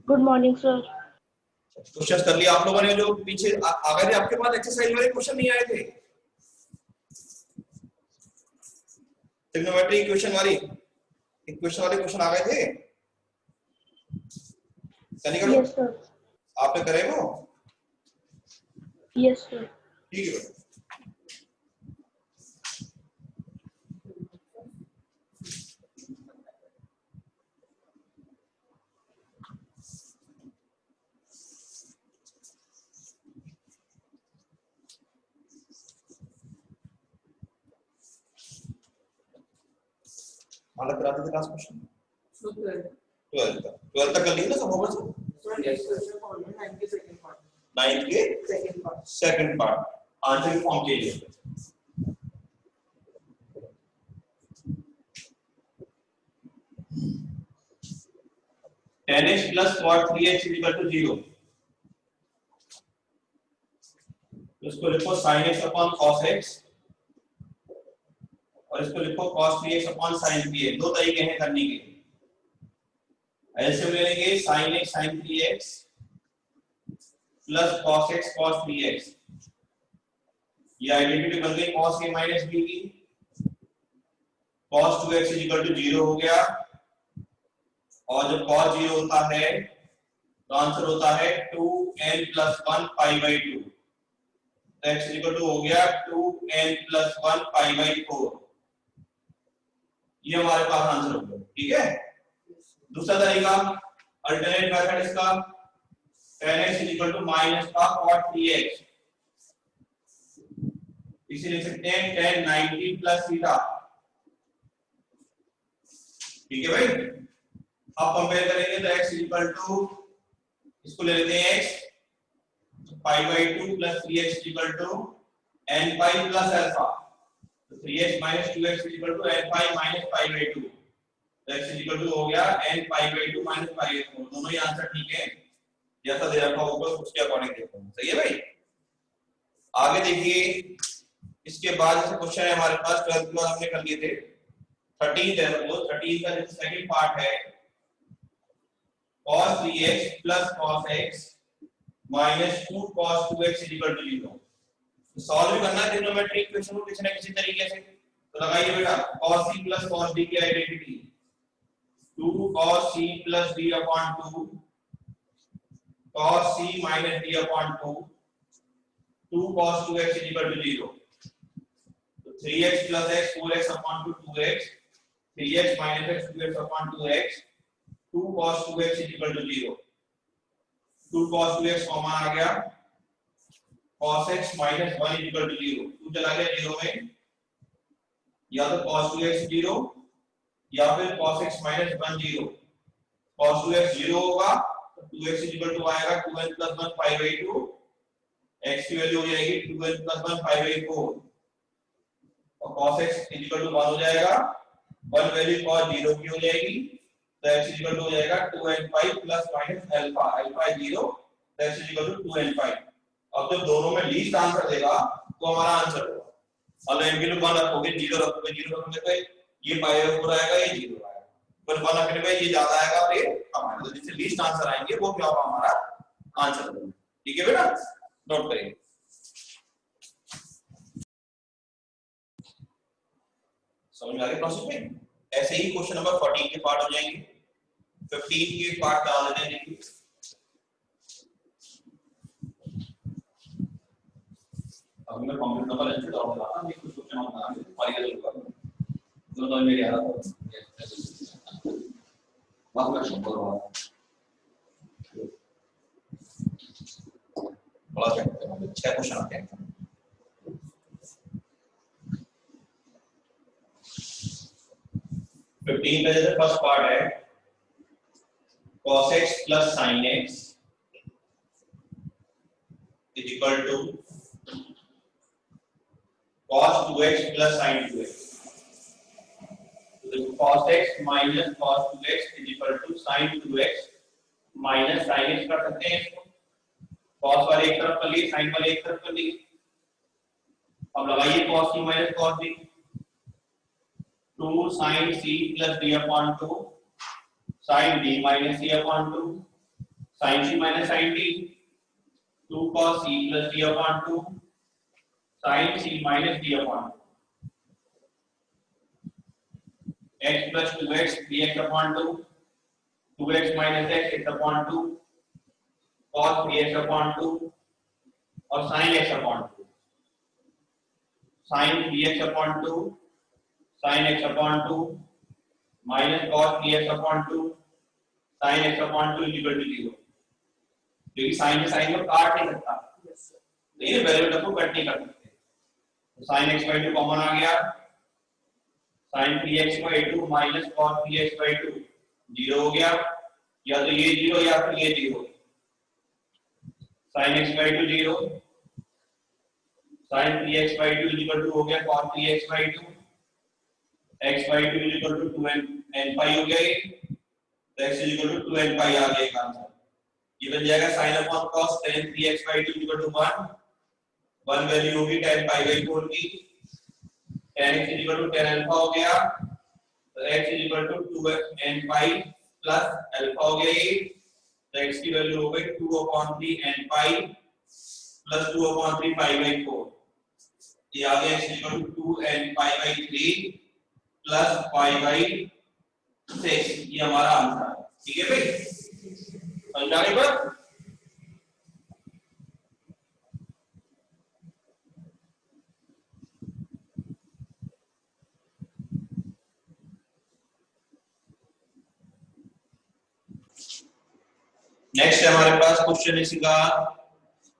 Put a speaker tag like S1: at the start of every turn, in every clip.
S1: Good morning sir.
S2: Question कर लिया आप लोगों ने? जो पीछे आ गए थे आपके पास एक्सरसाइज वाले क्वेश्चन नहीं आए थे? ट्रिग्नोमेट्री इक्वेशन वाली इक्वेशन वाले क्वेश्चन आ गए थे?
S1: Yes sir.
S2: आपने करे वो?
S1: Yes sir.
S2: ठीक है। हालत कराते थे क्लास क्वेश्चन 12 तक कर लिया ना सब होगा सब? 9 के सेकंड पार्ट आंसर फॉर्म के लिए 10x plus cot 3x is equal to 0। इसको लिखो sin x upon cos x और इसको लिखो cos 3x upon sin 3x। दो तरीके हैं करने के। एलसीएम ले लेंगे sin x sin 3x plus cos x cos 3x। ये आइडेंटिटी बन गई cos a minus b की। cos 2x is equal to 0 हो गया और जब cos 0 होता है तो आंसर होता है 2n plus 1 pi by 2। तो x is equal to हो गया 2n plus 1 pi by 4। ये हमारे पास आंसर हो गया। ठीक है। दूसरा तरीका अल्टरनेट मेथड इसका 10x is equal to minus का cot 3x। इसे लिख सकते हैं 10 90 plus थीटा। ठीक है भाई। अब कंपेयर करेंगे तो x is equal to इसको ले लेते हैं x pi by 2 plus 3x is equal to n pi plus alpha। तो 3x minus 2x is equal to n pi minus pi by 2। तो x is equal to हो गया n pi by 2 minus pi by 4। दोनों ही answer ठीक है। जैसा दे रखा होगा उसके अकॉर्डिंग देखो। सही है भाई। आगे देखिए इसके बाद जैसे क्वेश्चन है हमारे पास 12 के बाद हमने कर लिए थे 13 है। वो 13 का जो सेकंड पार्ट है cos 3x plus cos x minus 2 cos 2x is equal to 0। तो सॉल्व भी करना है ट्रिग्नोमेट्री इक्वेशन को किसी ना किसी तरीके से। तो लगाइए बेटा cos c plus cos d की identity 2 cos c plus d upon 2 cos c minus d upon 2 2 cos 2x is equal to 0। तो 3x plus x 4x upon 2 2x 3x minus x 2x upon 2x 2 cos 2x is equal to 0। 2 cos 2x common आ गया cos x minus 1 is equal to 0। 2 चला गया 0 में या तो cos 2x 0 या फिर cos x minus 1 0। cos 2x 0 होगा तो 2x is equal to आएगा 2n plus 1 pi by 2। x की वैल्यू हो जाएगी 2n plus 1 pi by 4 और cos x is equal to 1 हो जाएगा। 1 वैल्यू cos 0 की हो जाएगी तो x is equal to हो जाएगा 2n pi plus minus alpha। alpha is 0 तो x is equal to 2n pi। अब जब दोनों में लीस्ट आंसर देगा तो हमारा आंसर होगा। और n की वैल्यू 1 रखोगे 0 रखोगे 0 रखने पे ये pi by 4 आएगा ये 0 आएगा। पर 1 रखने पे ये ज्यादा आएगा और ये कम आएगा। तो जिससे लीस्ट आंसर आएंगे वो क्या होगा हमारा आंसर होगा। ठीक है बेटा नोट करिए। समझ में आ गया प्रोसेस में? ऐसे ही क्वेश्चन नंबर 14 के पार्ट हो जाएंगे। 15 के पार्ट डाल देते हैं। देखिए अब मैं कॉम्प्लीट नंबर लेंगे तो और बताता हूं ये कुछ क्वेश्चन और बना के और ये जरूर करूंगा। तो मेरे यार बात कर सकते हो बड़ा सकते हैं। 6 क्वेश्चन आते हैं। फिफ्टीन का जैसे फर्स्ट पार्ट है cos x plus sin x is equal to cos 2x plus sin 2x। तो cos x minus cos 2x is equal to sin 2x minus sin x कर सकते हैं इसको। cos वाले एक तरफ कर लिए sin वाले एक तरफ कर लिए। अब लगाइए cos c minus cos d 2 sin c plus d upon 2 sin d minus c upon 2 sin c minus sin t, 2 cos c plus d upon 2 sin c minus d upon 2, x plus 2x dx upon 2, 2x minus x x upon 2, cos 3x upon 2 और sin x upon 2, sin 3x upon 2 sin x upon 2 minus cos 3x upon 2 sin x upon 2 equal to 0, क्योंकि sin में sin को काट नहीं सकता, ये variable को cut नहीं कर सकते, तो sin x by 2 कॉमन आ गया, sin 3x by 2 minus cos 3x by 2 0 हो गया, या तो ये 0 या फिर ये 0, sin x by 2 0, sin 3x by 2 equal to हो गया cos 3x by 2, x by 2 equal to 2n pi हो गया, ये तो x equal to 2n pi आ गया आंसर, ये बन जाएगा sin upon cos tan 3x by 2 equal to 1 value होगी tan pi by 4 की, tan x equal to tan alpha हो गया, तो x equal to 2n pi plus alpha हो गया, ये तो x की वैल्यू हो गई 2/3 n pi plus 2/3 pi by 4, ये आ गया x equal to 2n pi by 3 plus pi by 6, ये हमारा आंसर है, ठीक है भाई, समझाने पर नेक्स्ट है हमारे पास क्वेश्चन इसी का,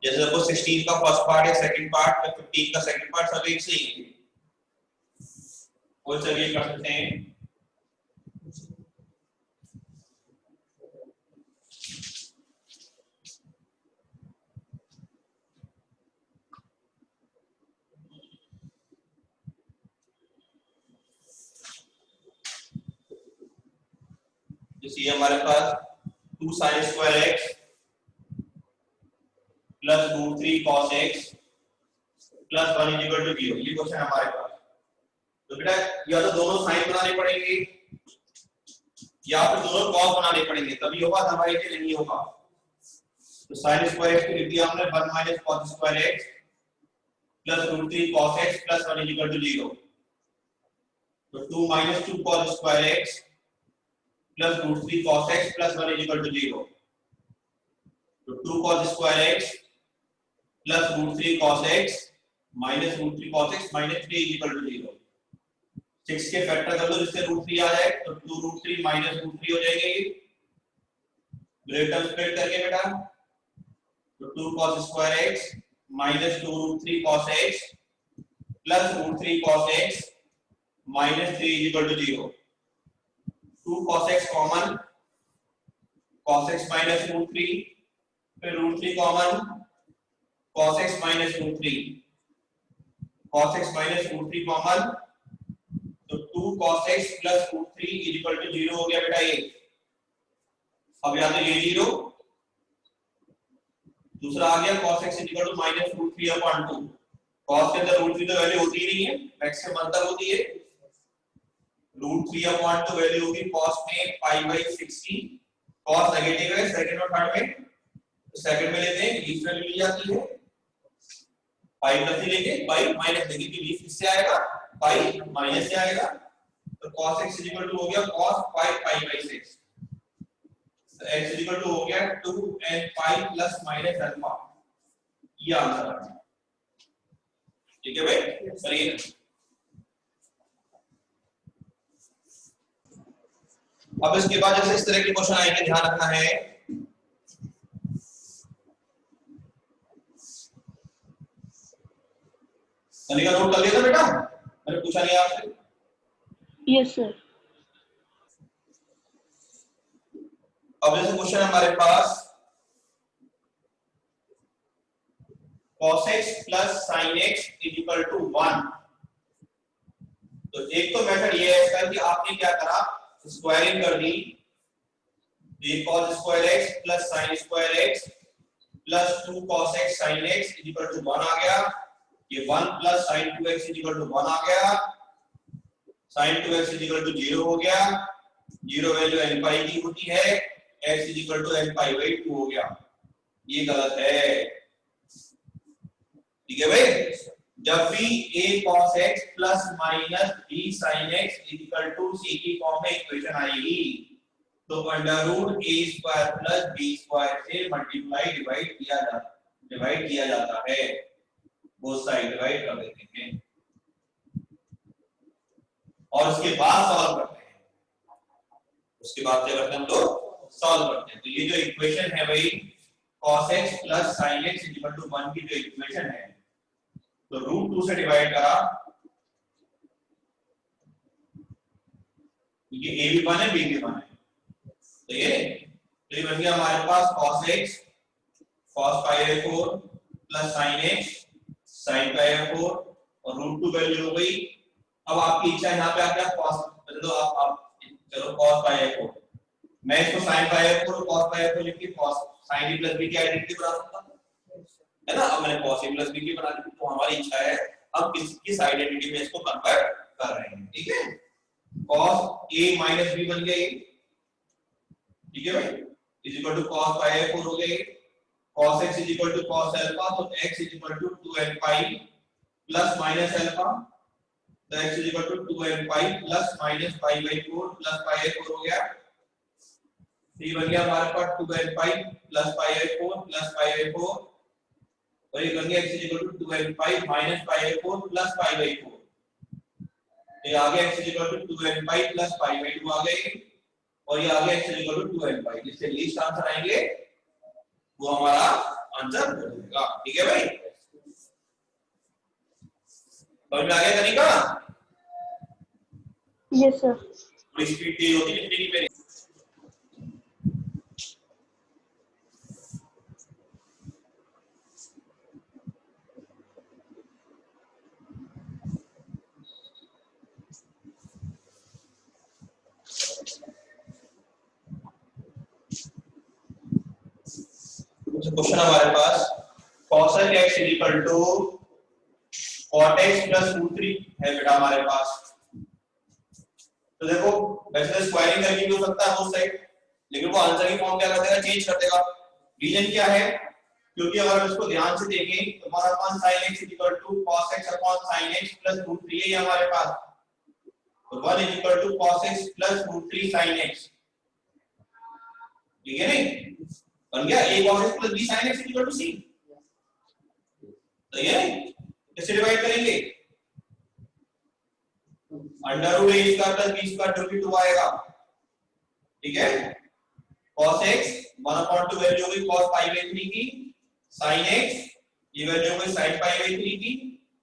S2: जैसे सपोज 16 का फर्स्ट पार्ट है, सेकंड पार्ट, 15 का सेकंड पार्ट सब एक से ही है, वो चलिए कर सकते हैं। जैसे हमारे पास 2 sin square x plus √3 cos x plus 1 equal to 0, ये क्वेश्चन हमारे पास, तो बेटा या तो दोनों साइन बनाने पड़ेंगे या फिर दोनों cos बनाने पड़ेंगे, तभी होगा, हमारे लिए नहीं होगा, तो sin square x को लिख दिया हमने 1 minus cos square x plus √3 cos x plus 1 equal to 0, तो 2 minus 2 cos square x plus √3 cos x plus 1 equal to 0, तो 2 cos square x plus √3 cos x minus √3 cos x minus 3 equal to 0, 6 के factor कर लो जिससे √3 आ जाए, तो 2 √3 minus √3 हो जाएंगे, break term split करके बेटा, तो 2 cos square x minus 2 √3 cos x plus √3 cos x minus 3 equal to 0, 2 cos x common, cos x minus √3, फिर √3 common, cos x minus √3, cos x minus √3 common, तो 2 cos x plus √3 equal to 0 हो गया बेटा ये, अब यहाँ तो ये 0, दूसरा आ गया cos x equal to minus √3/2, cos के अंदर √3 तो वैल्यू होती ही नहीं है, मैक्सिमम अंतर होती है, √3/2 वैल्यू होगी cos में π/60, cos नेगेटिव है सेकंड और थर्ड में, तो सेकंड में लेते हैं लीस्ट वैल्यू मिल जाती है, पाई प्लस लेंगे, पाई माइनस लेंगे, कि लीस्ट किससे आएगा, पाई माइनस से आएगा, तो cos x इक्वल टू हो गया cos π/6, तो x इक्वल टू हो गया 2n pi plus minus alpha, ये आंसर है, ठीक है भाई, करिए। अब इसके बाद जैसे इस तरह के क्वेश्चन आएंगे, ध्यान रखना है, सनी का नोट कर लिया था बेटा, मैंने पूछा नहीं आपसे?
S1: Yes sir.
S2: अब जैसे क्वेश्चन हमारे पास cos x plus sin x equal to 1, तो एक तो मेथड ये है इसका कि आपने क्या करा, स्क्वायरिंग कर दी, ये cos square x plus sin square x plus 2 cos x sin x equal to 1 आ गया, ये 1 plus sin 2x equal to 1 आ गया, sin 2x इक्वल टू 0 हो गया, 0 वैल्यू n पाई की होती है, x is equal to n pi by 2 हो गया। ये गलत है, ठीक है भाई। जब भी a cos x plus minus b sin x equal to c की फॉर्म में इक्वेशन आएगी तो under root a square plus b square से मल्टीप्लाई डिवाइड किया जाता है, बोथ साइड डिवाइड कर देते हैं और उसके बाद सॉल्व करते हैं। उसके बाद क्या करते हैं हम लोग, सॉल्व करते हैं। तो ये जो इक्वेशन है भाई cos x plus sin x equal to 1 की जो इक्वेशन है, तो रूट 2 से डिवाइड करा, क्योंकि a भी 1 है b भी 1 है, तो ये बन गया हमारे पास cos x cos pi by 4 plus sin x sin pi by 4 और रूट 2 वैल्यू हो गई। अब आपकी इच्छा यहाँ पे आके आप cos तो आप चलो cos pi by 4, मैं इसको sin pi by 4 cos pi by 4 लिख के cos sin a plus b की आइडेंटिटी बना सकता हूं, है ना। अब मैंने cos a प्लस b की बना दी, तो हमारी इच्छा है अब किस आइडेंटिटी में इसको कन्वर्ट कर रहे हैं, ठीक है। cos a माइनस b बन गया, ठीक है भाई, is equal to cos pi by 4 हो गया। cos x is equal to cos alpha, तो x is equal to 2n pi plus minus alpha, तो x is equal to 2n pi plus minus pi by 4 plus pi by 4 हो गया। ये बन गया हमारे पास 2n pi plus pi by 4 plus pi by 4 और ये बन गया x is equal to 2n pi minus pi by 4 plus pi by 4। ये आ गया x is equal to 2n pi plus pi by 2 आ गए और ये आ गया x is equal to 2n pi. जिससे लीस्ट आंसर आएंगे वो हमारा आंसर हो जाएगा, ठीक है भाई। समझ में आ गया तरीका?
S1: Yes sir.
S2: थोड़ी स्पीड तेज होती है लिखने की मेरी। क्वेश्चन हमारे पास cos x equal to cot x plus √3 है बेटा हमारे पास। तो देखो वैसे स्क्वायरिंग करके भी हो सकता है उस साइड, लेकिन वो आंसर की फॉर्म क्या कर देगा, चेंज कर देगा। रीजन क्या है, क्योंकि अगर हम इसको ध्यान से देखें तो 1 upon sin x equal to cos x upon sin x plus √3 है हमारे पास। तो 1 equal to cos x plus √3 sin x, ठीक है नहीं, बन गया a cos x plus b sin x equal to c। तो ये कैसे डिवाइड करेंगे, under root a square plus b square जो कि 2 आएगा, ठीक है। cos x 1/2 वैल्यू होगी cos pi by 3 की, sin x ये वैल्यू होगी sin pi by 3 की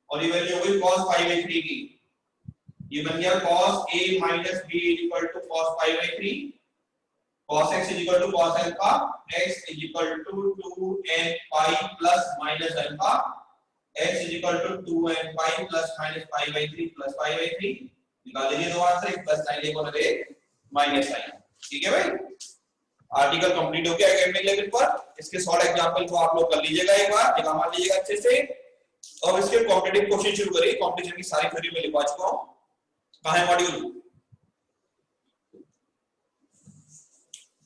S2: और ये वैल्यू होगी cos pi by 3 की। ये बन गया cos a minus b equal to cos pi by 3, cos x is equal to cos alpha, x is equal to 2n pi plus minus alpha, x is equal to 2n pi plus minus pi by 3 plus pi by 3। निकाल लीजिए दो answer, एक plus sign एक और एक minus sign, ठीक है भाई। आर्टिकल कंप्लीट हो गया एकेडमिक लेवल पर। इसके शॉर्ट एग्जांपल को आप लोग कर लीजिएगा, एक बार निकाल मान लीजिएगा अच्छे से और इसके कॉम्पिटिटिव क्वेश्चन शुरू करिए। कॉम्पिटिशन की सारी थ्योरी में लिखवा चुका हूं, कहां है मॉड्यूल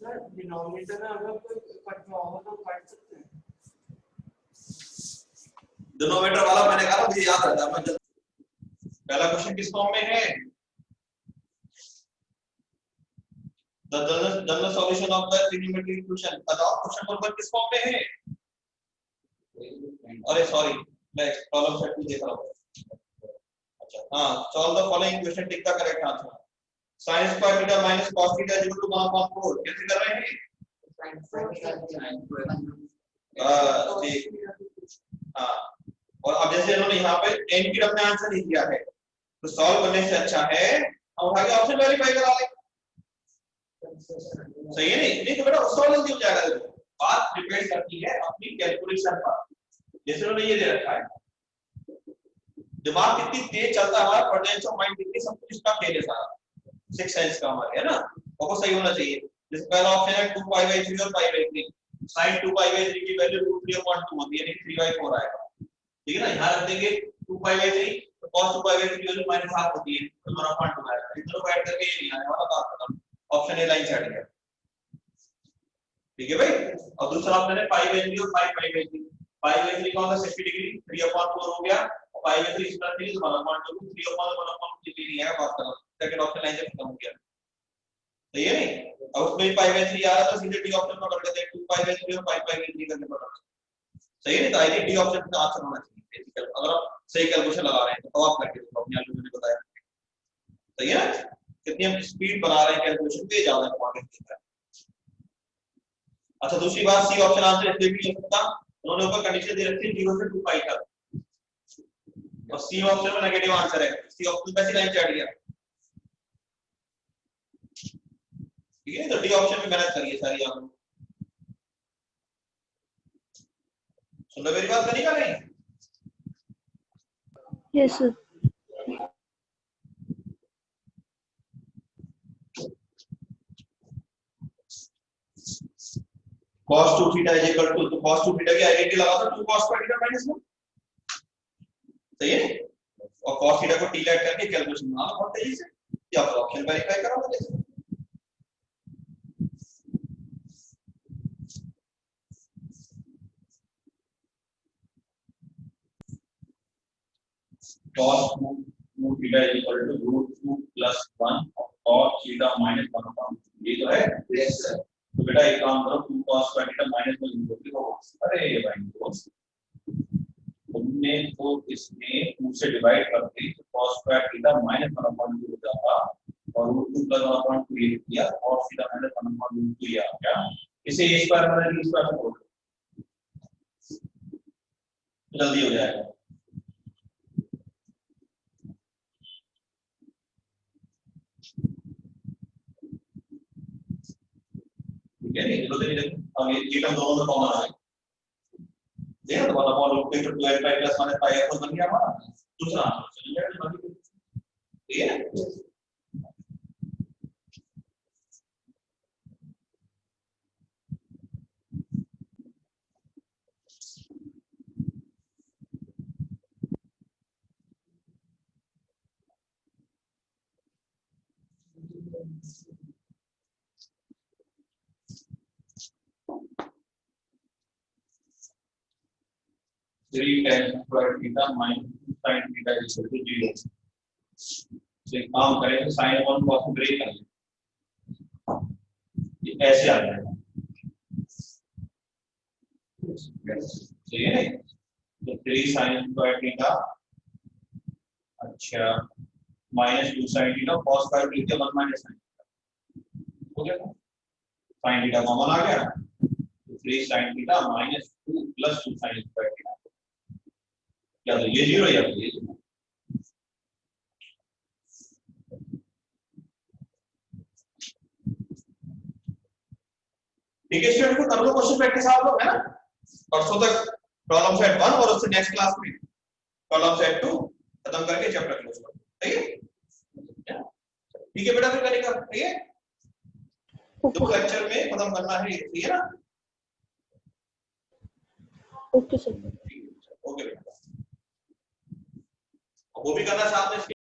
S3: सर। डिनोमिनेटर में अगर कोई कट हो तो काट सकते हैं।
S2: डिनोमिनेटर वाला मैंने कहा मुझे याद रहता है। मैं पहला क्वेश्चन किस फॉर्म में है, the general solution of the trigonometric equation. बताओ क्वेश्चन नंबर किस फॉर्म में है। अरे सॉरी, मैं प्रॉब्लम सेट में देख रहा हूं। अच्छा हां, solve the following equation, tick the correct answer. sin square theta minus cos theta equal to 1/4। कैसे कर रहे हैं, हां। और अब जैसे इन्होंने यहाँ पे n की अपने आंसर लिख दिया है, तो सॉल्व करने से अच्छा है हम उठा के ऑप्शन वेरीफाई करा लें। सही है नहीं तो बेटा सॉल्व जल्दी हो जाएगा। देखो बात डिपेंड करती है अपनी कैलकुलेशन पर। जैसे उन्होंने ये दे रखा है, दिमाग कितनी तेज चलता है हमारा, प्रेजेंस ऑफ माइंड कितनी, सब कुछ इसका खेल है सारा, सिक्स सेंस का हमारे, है ना। वो सही होना चाहिए। जैसे पहला ऑप्शन है 2π/3 और π/3, sin 2π/3 की वैल्यू √3/2 होती है, यानी 3/4 आएगा, ठीक है ना। यहां रख देंगे 2π/3 तो cos 2π/3 की वैल्यू -1/2 होती है, तो 1/2 आएगा। इन दोनों को ऐड करके ये नहीं आने वाला, बात खत्म। ऑप्शन ए लाइन से हट गया। ठीक है भाई। और दूसरा ऑप्शन है 5/3 और 5/3। 5/3 कौन सा 60 डिग्री 3/4 हो गया, और 5/3 इस तरह 3 तो 1/2 3/1 नहीं है बात करो। सेकंड ऑप्शन लाइन से खत्म हो गया, सही है नहीं। अब उसमें 5/3 आ रहा था, सीधे डी ऑप्शन पकड़ लेते हैं, 2/3 और 5/3 करके पकड़ लेते हैं, सही है नहीं। तो आई थिंक डी ऑप्शन का आंसर होना चाहिए बेसिकली, अगर आप सही कैलकुलेशन लगा रहे हैं तो आप करके देखो अपने आलू मैंने बताया, सही है ना। कितनी हम स्पीड बना रहे हैं कैलकुलेशन पे ज्यादा इंपॉर्टेंट होता है। अच्छा दूसरी बात, सी ऑप्शन आंसर इसलिए भी हो सकता, उन्होंने ऊपर कंडीशन दे रखी है 0 से 2π तक, और सी ऑप्शन में नेगेटिव आंसर है, सी ऑप्शन पे लाइन चढ़ गया, ठीक है। तो डी ऑप्शन में मेहनत करिए सारी आप लोग, सुन लो मेरी बात, नहीं कर रही।
S1: Yes sir.
S2: cos 2 theta is equal to, तो cos 2 थीटा की आइडेंटिटी लगा दो 2 cos थीटा माइनस 1, सही है। और cos थीटा को टी लेट करके कैलकुलेशन बना लो बहुत तेजी से, या फिर ऑप्शन वेरीफाई करो जैसे। cos 2 theta is equal to √2 + 1 cos theta -1 upon, ये तो है। Yes sir. तो बेटा एक काम करो, 2 cos थीटा -1 लिखो। अरे भाई दोस्त, तुमने तो इसमें 2 से डिवाइड करके cos थीटा -1 अपॉन 2 हो जाता, और √2 + 1 अपॉन 2 ये किया, cos थीटा -1 अपॉन 2 ये आ गया। इसे a स्क्वायर में b स्क्वायर से जल्दी हो जाएगा। ठीक है नहीं, जल्दी नहीं, अब ये टर्म दोनों में कॉमन आ जाएगा, देखो तो 1 अपॉन √2 + 12π + -π बन गया हमारा दूसरा आंसर, ठीक है। Three tan square theta minus 2 sin theta is equal to 0. तो एक काम करें तो sin 1 को आप ब्रेक कर लें, ये ऐसे आ जाएगा, सही है। तो 3 sin square theta, अच्छा -2 sin theta cos square theta 1 minus sin हो गया, sin theta कॉमन आ गया, तो 3 sin theta -2 + 2 sin square theta, या तो ये 0 या तो ये 0। ठीक है स्टूडेंट, को कर लो क्वेश्चन प्रैक्टिस आप लोग, है ना। परसों तक प्रॉब्लम सेट 1 और उससे नेक्स्ट क्लास में प्रॉब्लम सेट 2 खत्म करके चैप्टर क्लोज कर, ठीक है। ठीक है बेटा, फिर करेगा, ठीक है। दो लेक्चर में खत्म करना है, ठीक है ना।
S1: Okay sir.
S2: ओके बेटा, वो भी करना साथ में।